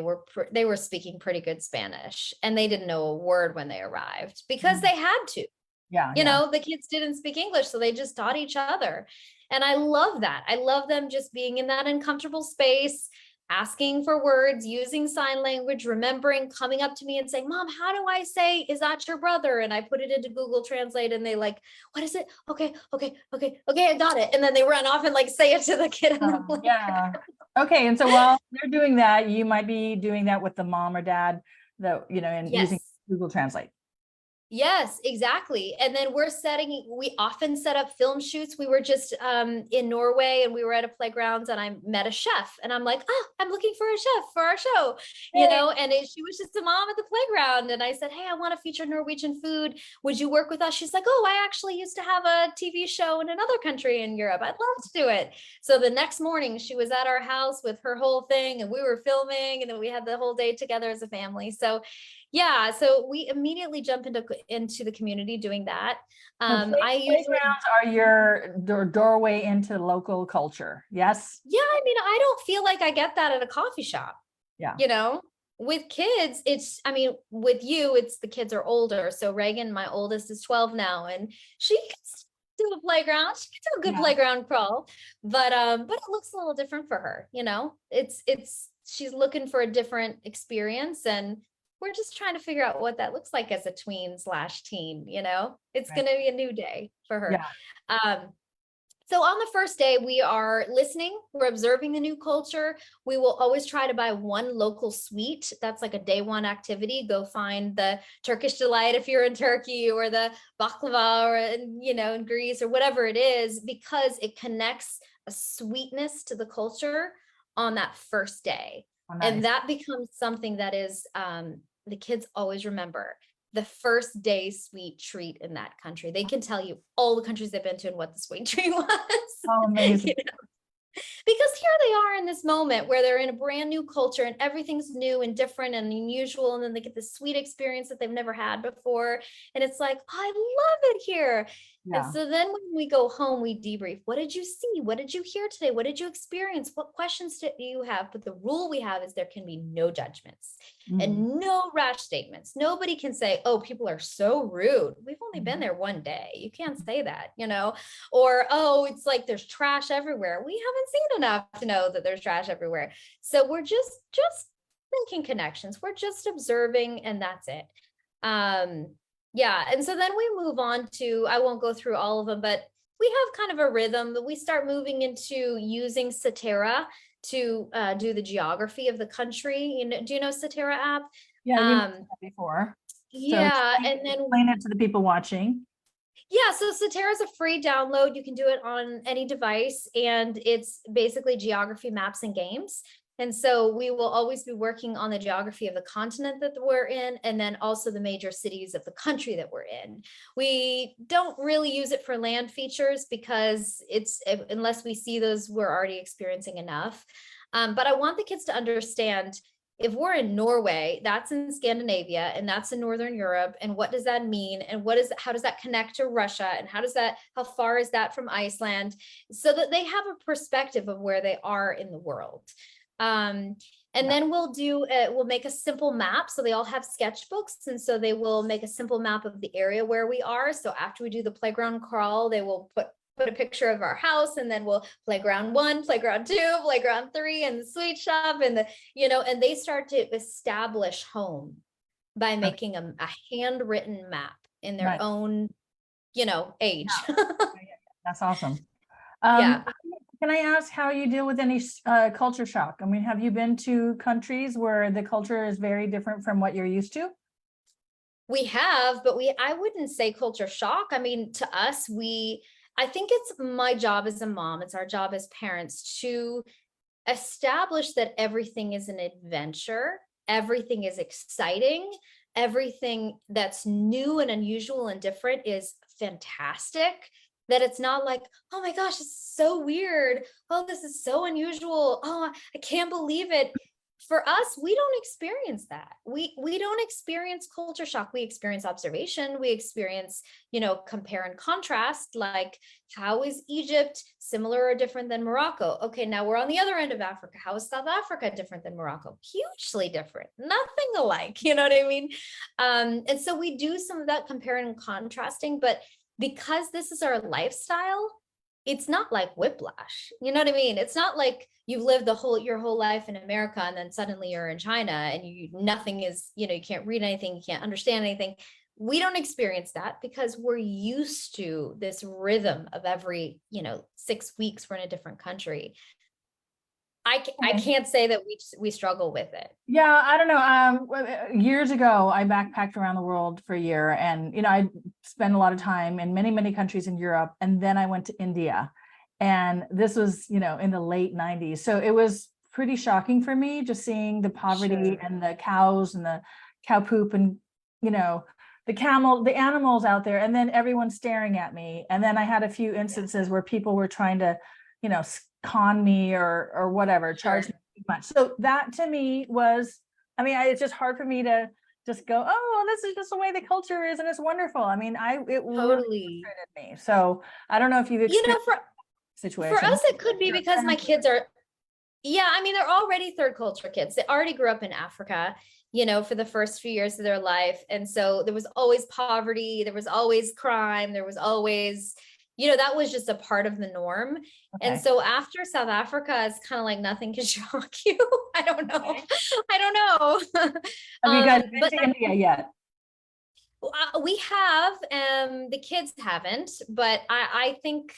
Speaker 2: were speaking pretty good Spanish, and they didn't know a word when they arrived because they had to.
Speaker 1: Yeah,
Speaker 2: You
Speaker 1: yeah.
Speaker 2: know, the kids didn't speak English, so they just taught each other. And I love that. I love them just being in that uncomfortable space, asking for words, using sign language, remembering coming up to me and saying, Mom, how do I say, is that your brother? And I put it into Google Translate and they like, what is it? Okay, I got it. And then they run off and like say it to the kid in the playground.
Speaker 1: Yeah. Okay. And so while they're doing that, you might be doing that with the mom or dad that, and using
Speaker 2: Yes.
Speaker 1: Google Translate.
Speaker 2: Yes, exactly. And then we often set up film shoots. We were just in Norway and we were at a playground and I met a chef and I'm like, oh, I'm looking for a chef for our show, and she was just a mom at the playground. And I said, hey, I want to feature Norwegian food. Would you work with us? She's like, oh, I actually used to have a TV show in another country in Europe. I'd love to do it. So the next morning she was at our house with her whole thing and we were filming and then we had the whole day together as a family. So yeah, so we immediately jump into the community doing that. I usually
Speaker 1: Playgrounds are your doorway into local culture. Yes.
Speaker 2: Yeah, I mean, I don't feel like I get that at a coffee shop.
Speaker 1: Yeah.
Speaker 2: With kids, with you, it's the kids are older. So Reagan, my oldest, is 12 now, and she can do a playground. She can do a good playground crawl, but it looks a little different for her. She's looking for a different experience, and we're just trying to figure out what that looks like as a tween/teen. It's going to be a new day for her.
Speaker 1: Yeah.
Speaker 2: So on the first day, we are listening, we're observing the new culture. We will always try to buy one local sweet. That's like a day one activity. Go find the Turkish delight if you're in Turkey, or the baklava, or in Greece, or whatever it is, because it connects a sweetness to the culture on that first day. Oh, nice. And that becomes something that is the kids always remember. The first day sweet treat in that country. They can tell you all the countries they've been to and what the sweet treat was.
Speaker 1: Oh, amazing.
Speaker 2: Because here they are in this moment where they're in a brand new culture and everything's new and different and unusual. And then they get this sweet experience that they've never had before. And it's like, oh, I love it here. Yeah. And so then when we go home, we debrief. What did you see? What did you hear today? What did you experience? What questions do you have? But the rule we have is there can be no judgments and no rash statements. Nobody can say, oh, people are so rude. We've only been there one day. You can't say that, or, oh, it's like there's trash everywhere. We haven't seen enough to know that there's trash everywhere. So we're just making connections. We're just observing, and that's it. Yeah. And so then we move on to, I won't go through all of them, but we have kind of a rhythm that we start moving into using Satera to do the geography of the country. Do you know Satera app?
Speaker 1: Yeah, you mentioned that before.
Speaker 2: Yeah.
Speaker 1: So
Speaker 2: and then
Speaker 1: explain it to the people watching.
Speaker 2: Yeah, so Satera is a free download. You can do it on any device, and it's basically geography maps and games. And so we will always be working on the geography of the continent that we're in, and then also the major cities of the country that we're in. We don't really use it for land features because unless we see those, we're already experiencing enough. But I want the kids to understand, if we're in Norway, that's in Scandinavia and that's in Northern Europe. And what does that mean? And how does that connect to Russia? And how far is that from Iceland? So that they have a perspective of where they are in the world. And then we'll make a simple map. So they all have sketchbooks. And so they will make a simple map of the area where we are. So after we do the playground crawl, they will put a picture of our house, and then we'll playground 1, playground 2, playground 3, and the sweet shop, and and they start to establish home by making a handwritten map in their own, age.
Speaker 1: That's awesome.
Speaker 2: Yeah.
Speaker 1: Can I ask how you deal with any culture shock? I mean, have you been to countries where the culture is very different from what you're used to?
Speaker 2: We have, but I wouldn't say culture shock. I mean, to us, I think it's my job as a mom, it's our job as parents to establish that everything is an adventure, everything is exciting, everything that's new and unusual and different is fantastic, that it's not like, oh my gosh, it's so weird. Oh, this is so unusual. Oh, I can't believe it. For us, we don't experience that. We don't experience culture shock. We experience observation. We experience, compare and contrast, like, how is Egypt similar or different than Morocco? Okay, now we're on the other end of Africa. How is South Africa different than Morocco? Hugely different, nothing alike, you know what I mean? And so we do some of that comparing and contrasting, but because this is our lifestyle, it's not like whiplash. You know what I mean? It's not like you've lived your whole life in America and then suddenly you're in China and nothing is, you can't read anything, you can't understand anything. We don't experience that because we're used to this rhythm of every, 6 weeks we're in a different country. I can't say that we struggle with it.
Speaker 1: Yeah, I don't know. Years ago, I backpacked around the world for a year, and I spent a lot of time in many, many countries in Europe, and then I went to India, and this was, in the late 90s. So it was pretty shocking for me just seeing the poverty and the cows and the cow poop and the animals out there, and then everyone staring at me. And then I had a few instances where people were trying to, con me or whatever, charge me too much. So that to me was, it's just hard for me to just go, oh, this is just the way the culture is and it's wonderful. It really frustrated me. So I don't know if you've experienced situation.
Speaker 2: For us, it could be because my kids are, they're already third culture kids. They already grew up in Africa, for the first few years of their life. And so there was always poverty, there was always crime, there was always, that was just a part of the norm. Okay. And so after South Africa, it's kind of like nothing can shock you. I don't know.
Speaker 1: Okay.
Speaker 2: I don't know.
Speaker 1: Have you guys been to India yet?
Speaker 2: We have, the kids haven't, but I think,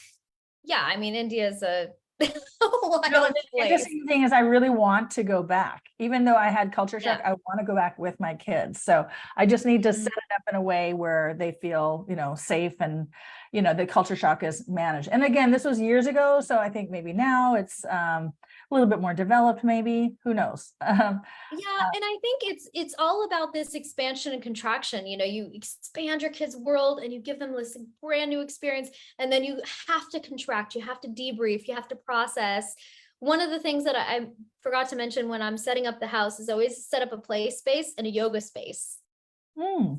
Speaker 2: India is a
Speaker 1: the interesting thing is I really want to go back. Even though I had culture shock, I want to go back with my kids. So I just need to set it up in a way where they feel, safe and, the culture shock is managed. And again, this was years ago. So I think maybe now it's a little bit more developed, maybe, who knows?
Speaker 2: And I think it's all about this expansion and contraction. You expand your kids' world and you give them this brand new experience, and then you have to contract, you have to debrief, you have to process. One of the things that I forgot to mention when I'm setting up the house is always set up a play space and a yoga space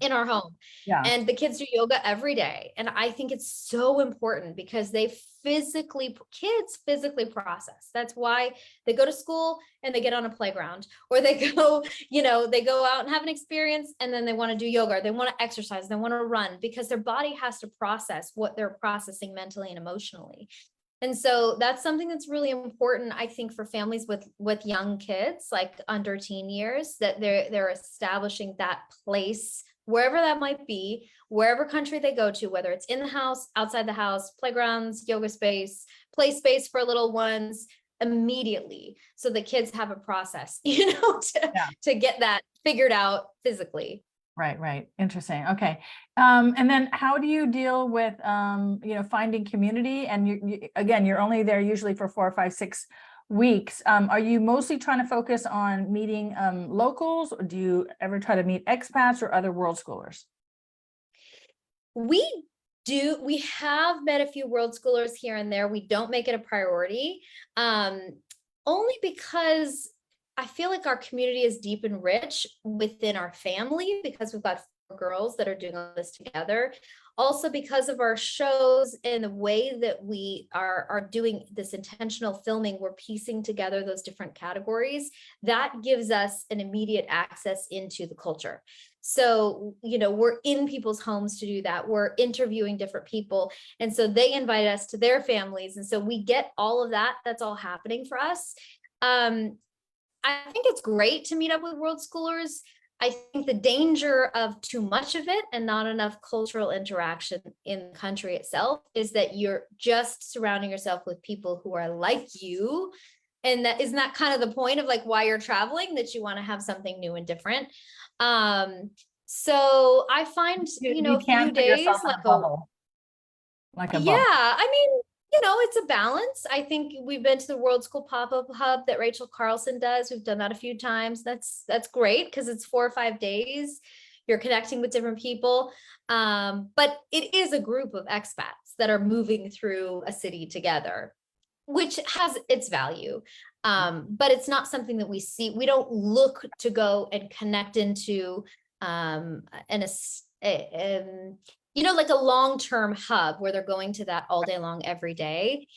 Speaker 2: in our home. Yeah. And the kids do yoga every day. And I think it's so important because kids physically process. That's why they go to school and they get on a playground, or they go, they go out and have an experience and then they want to do yoga, or they want to exercise, they want to run, because their body has to process what they're processing mentally and emotionally. And so that's something that's really important, I think, for families with young kids, like under teen years, that they're establishing that place, wherever that might be, wherever country they go to, whether it's in the house, outside the house, playgrounds, yoga space, play space for little ones, immediately, so the kids have a process, to get that figured out physically.
Speaker 1: Right. Interesting. Okay. And then how do you deal with, finding community? And you're only there usually for 4 or 5, 6 weeks. Are you mostly trying to focus on meeting locals, or do you ever try to meet expats or other world schoolers?
Speaker 2: We have met a few world schoolers here and there. We don't make it a priority, only because I feel like our community is deep and rich within our family, because we've got 4 girls that are doing all this together. Also because of our shows and the way that we are doing this intentional filming, we're piecing together those different categories. That gives us an immediate access into the culture. So, we're in people's homes to do that. We're interviewing different people. And so they invite us to their families. And so we get all of that. That's all happening for us. I think it's great to meet up with world schoolers. I think the danger of too much of it and not enough cultural interaction in the country itself is that you're just surrounding yourself with people who are like you. And that isn't that kind of the point of like why you're traveling, that you want to have something new and different. So I find, a few days like a yeah, it's a balance. I think we've been to the World School pop-up hub that Rachel Carlson does. We've done that a few times. That's great because it's 4 or 5 days. you're connecting with different people. But it is a group of expats that are moving through a city together, which has its value. But it's not something that we see. We don't look to go and connect into like a long-term hub where they're going to that all day long every day.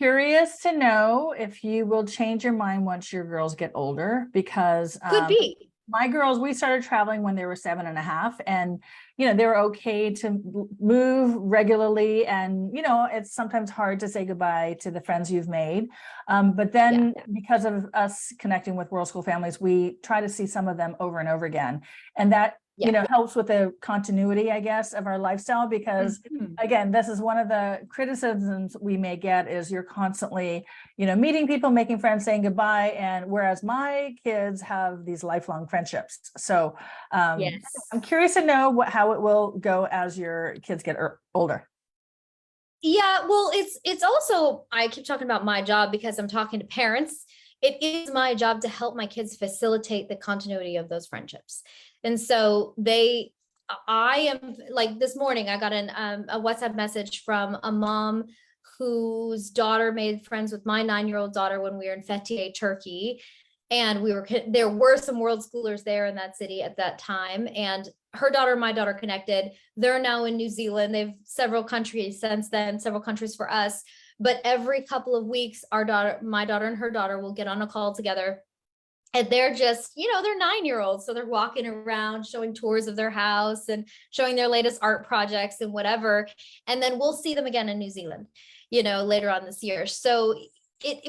Speaker 1: Curious to know if you will change your mind once your girls get older, because
Speaker 2: Could be.
Speaker 1: my girls, we started traveling when they were 7.5, and they were okay to move regularly, and it's sometimes hard to say goodbye to the friends you've made, but then because of us connecting with World School families, we try to see some of them over and over again, and that helps with the continuity, I guess, of our lifestyle, because again, this is one of the criticisms we may get, is you're constantly, meeting people, making friends, saying goodbye. And whereas my kids have these lifelong friendships. So I'm curious to know how it will go as your kids get older.
Speaker 2: Yeah, well, it's also, I keep talking about my job because I'm talking to parents. It is my job to help my kids facilitate the continuity of those friendships. And so I am, like, this morning, I got a WhatsApp message from a mom whose daughter made friends with my 9-year-old daughter when we were in Fethiye, Turkey. And there were some world schoolers there in that city at that time. And her daughter and my daughter connected. They're now in New Zealand. They've several countries since then, several countries for us. But every couple of weeks, my daughter and her daughter will get on a call together. And they're just, they're 9-year-olds. So they're walking around, showing tours of their house and showing their latest art projects and whatever. And then we'll see them again in New Zealand, later on this year. So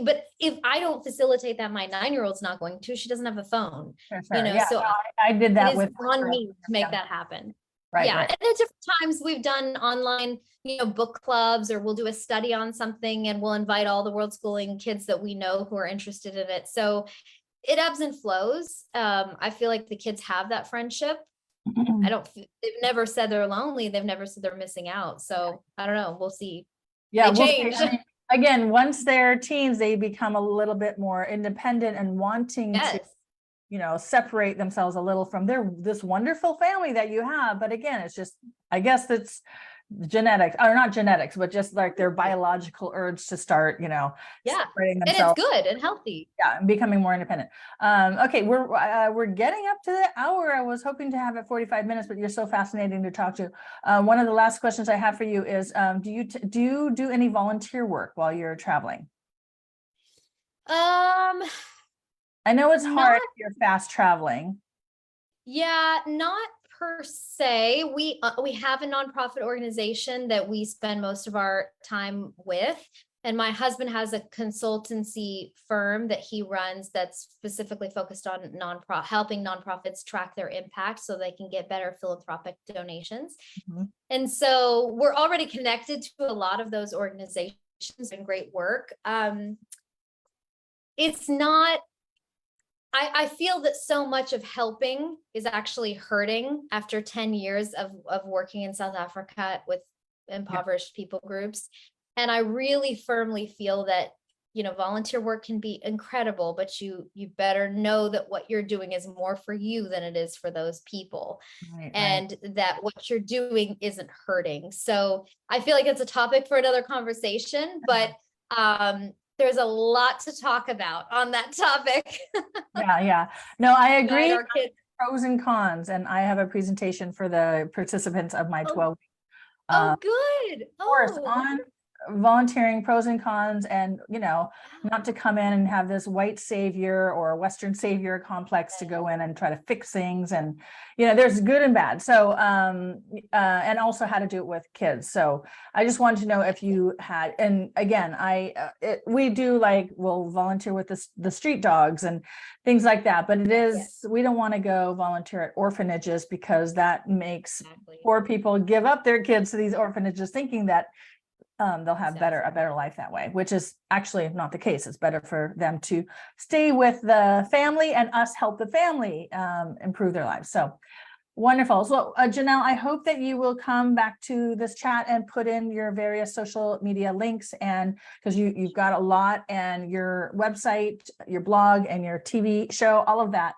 Speaker 2: but if I don't facilitate that, my 9-year-old's not going to. She doesn't have a phone, so
Speaker 1: I did that with
Speaker 2: on me to make that happen. Right. And at different times we've done online, book clubs, or we'll do a study on something and we'll invite all the World Schooling kids that we know who are interested in it. So it ebbs and flows. I feel like the kids have that friendship. They've never said they're lonely. They've never said they're missing out. So I don't know. We'll see.
Speaker 1: Yeah. They change. Again, once they're teens, they become a little bit more independent and wanting to, separate themselves a little from this wonderful family that you have. But again, it's just, I guess it's genetics, or not genetics, but just like their biological urge to start, separating themselves.
Speaker 2: And it's good and healthy.
Speaker 1: Yeah, and becoming more independent. Okay, we're getting up to the hour. I was hoping to have it 45 minutes, but you're so fascinating to talk to. One of the last questions I have for you is, do you do any volunteer work while you're traveling? I know it's hard if you're fast traveling.
Speaker 2: Yeah, not per se. We have a nonprofit organization that we spend most of our time with. And my husband has a consultancy firm that he runs that's specifically focused on helping nonprofits track their impact so they can get better philanthropic donations. And so we're already connected to a lot of those organizations and great work. It's not, I feel that so much of helping is actually hurting after 10 years of working in South Africa with impoverished people groups. And I really firmly feel that, volunteer work can be incredible, but you better know that what you're doing is more for you than it is for those people. And that what you're doing isn't hurting. So I feel like it's a topic for another conversation, but there's a lot to talk about on that topic.
Speaker 1: Yeah. No, I agree. Pros and cons. And I have a presentation for the participants of my 12.
Speaker 2: Good.
Speaker 1: Of course, on volunteering, pros and cons, and not to come in and have this white savior or Western savior complex to go in and try to fix things, and there's good and bad. So and also how to do it with kids. So I just wanted to know if you had, and again, we do we'll volunteer with the street dogs and things like that, but we don't want to go volunteer at orphanages, because that makes poor people give up their kids to these orphanages thinking that they'll have a better life that way, which is actually not the case. It's better for them to stay with the family and us help the family improve their lives. So wonderful. So Janelle, I hope that you will come back to this chat and put in your various social media links, and because you've got a lot, and your website, your blog, and your TV show, all of that.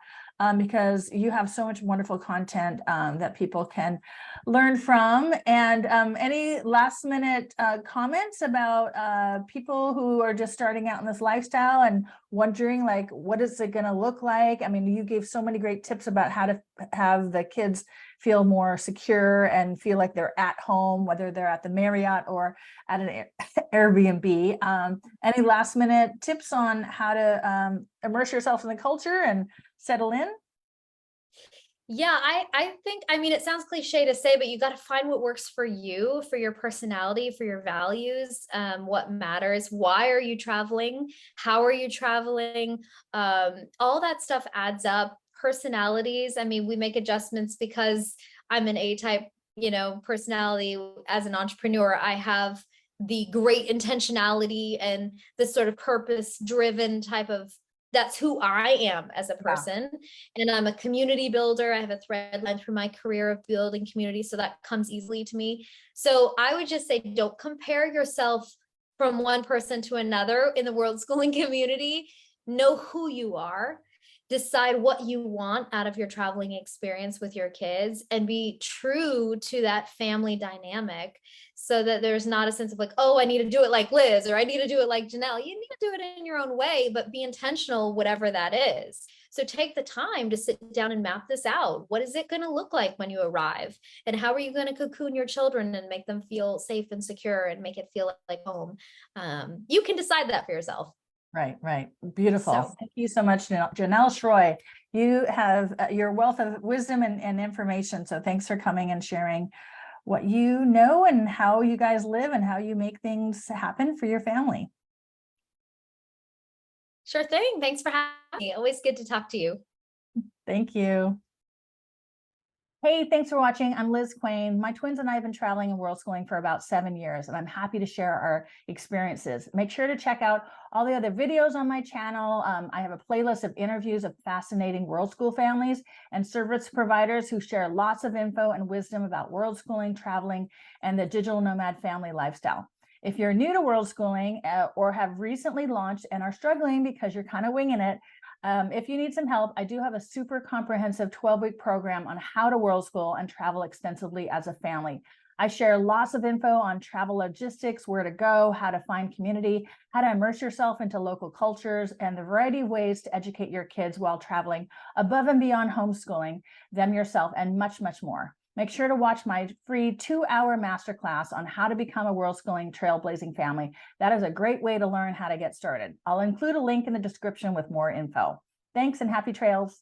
Speaker 1: because you have so much wonderful content that people can learn from. And any last minute comments about people who are just starting out in this lifestyle and wondering, like, what is it going to look like? I mean, you gave so many great tips about how to have the kids feel more secure and feel like they're at home, whether they're at the Marriott or at an Airbnb. Any last minute tips on how to immerse yourself in the culture and settle in?
Speaker 2: Yeah, I think, I mean, it sounds cliche to say, but you got to find what works for you, for your personality, for your values, what matters. Why are you traveling? How are you traveling? All that stuff adds up. Personalities, I mean, we make adjustments because I'm an A-type, personality. As an entrepreneur, I have the great intentionality and this sort of purpose-driven type of, that's who I am as a person. And I'm a community builder. I have a thread line through my career of building community. So that comes easily to me. So I would just say, don't compare yourself from one person to another in the world schooling community. Know who you are. Decide what you want out of your traveling experience with your kids and be true to that family dynamic so that there's not a sense of like, oh, I need to do it like Lizz, or I need to do it like Janelle. You need to do it in your own way, but be intentional, whatever that is. So take the time to sit down and map this out. What is it going to look like when you arrive? And how are you going to cocoon your children and make them feel safe and secure and make it feel like home? You can decide that for yourself.
Speaker 1: Right. Beautiful.
Speaker 2: So.
Speaker 1: Thank you so much, Janelle Schroy. You have your wealth of wisdom and information. So thanks for coming and sharing what you know and how you guys live and how you make things happen for your family.
Speaker 2: Sure thing. Thanks for having me. Always good to talk to you.
Speaker 1: Thank you. Hey, thanks for watching. I'm Lizz Quain. My twins and I have been traveling and world schooling for about 7 years, and I'm happy to share our experiences. Make sure to check out all the other videos on my channel. I have a playlist of interviews of fascinating world school families and service providers who share lots of info and wisdom about world schooling, traveling, and the digital nomad family lifestyle. If you're new to world schooling or have recently launched and are struggling because you're kind of winging it, if you need some help, I do have a super comprehensive 12-week program on how to world school and travel extensively as a family. I share lots of info on travel logistics, where to go, how to find community, how to immerse yourself into local cultures, and the variety of ways to educate your kids while traveling above and beyond homeschooling them yourself, and much, much more. Make sure to watch my free 2-hour masterclass on how to become a world schooling trailblazing family. That is a great way to learn how to get started. I'll include a link in the description with more info. Thanks and happy trails.